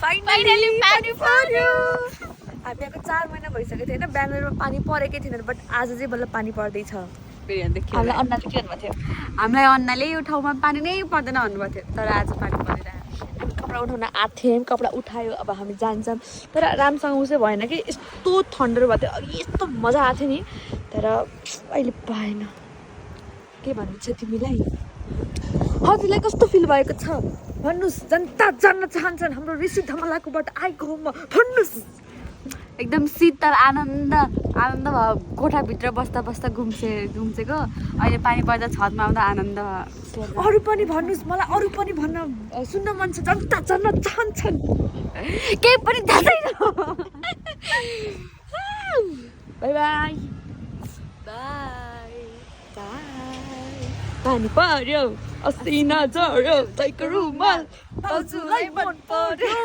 finally पानी पर्यो हामीको 4 महिना भइसक्यो थियो हैन बेङ्गलोरमा पानी परेकै थिएन बट आज चाहिँ बल्ल पानी पर्दै छ हामीलाई अन्नाले के भन्नुभएको थियो हामीलाई अन्नाले यो ठाउँमा पानी नै पर्दैन भन्नुभएको थियो तर आज पानी परिरहेको हामी कपडा उठाउन आएको थियौँ कपडा उठायो अब हामी जान्छौँ तर राम्रोसँग उसै भएन कि यस्तो थन्डर भएको थियो अघि यस्तो मजा आएको थियो नि तर अहिले पाएन के भन्नु छ तिमीलाई हजुरलाई कस्तो फिल भएको छ भन्नुहोस् जनता जान्न चाहन्छन् हाम्रो ऋषि धमलाकोबाट आएको म भन्नुहोस् एकदम शीतल आनन्द भयो कोठाभित्र बस्दा बस्दा घुम्सेको अहिले पानी पर्दा छतमा आउँदा आनन्द अरू पनि भन्नुहोस् मलाई अरू पनि भन्न सुन्न मन छ जनता जान्न चाहन्छन् केही पनि थाहा छैन बाई बाई बाई बाई पानी पर्यो असिना झर्यो तैको रुमाल हजुरलाई मन पर्यो